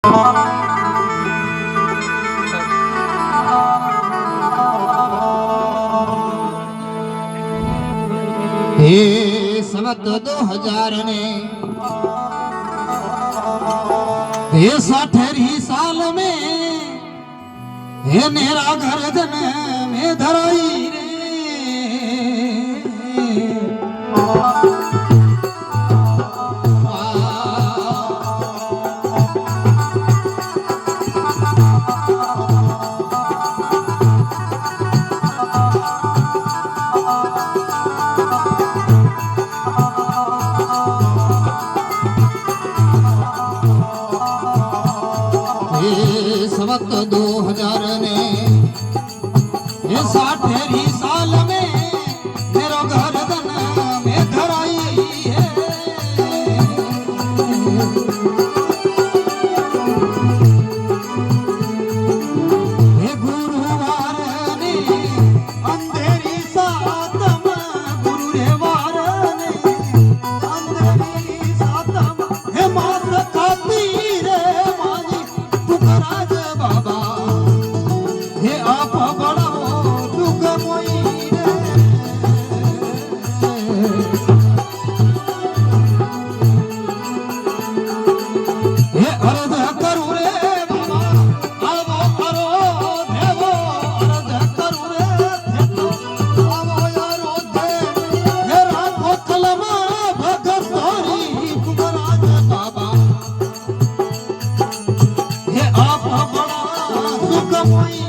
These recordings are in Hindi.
हे संवत 2000 ने हे 60 साल में हे नेरा गर्दन में धराई रे संवत 2000 ने ये 60 साल में मेरो गर्दन में धराई है हे गुरुवार ने अंधेरी सातम गुरु रेवार ने अंधेरी सातम हे मास खाती रे मानी तुकराज बाबा हे आप बड़ाओ दुख मोई रे हे अर्ध करू रे बाबा आवो करो देवो अर्ध करू रे देवो आवो यारो दे हे राखो कलमा भगत तोरी तुकराज बाबा हे आप बड़ा सुख मोई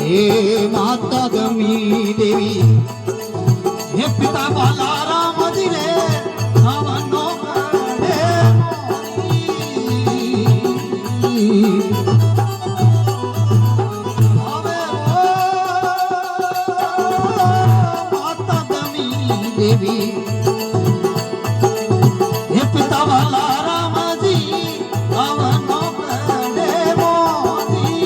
हे माता गमी देवी हे पिता बाला राम दिले सावनो करे हवे माता गमी देवी हे पिता बाला राम जी सावनो करे मोदी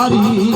તારી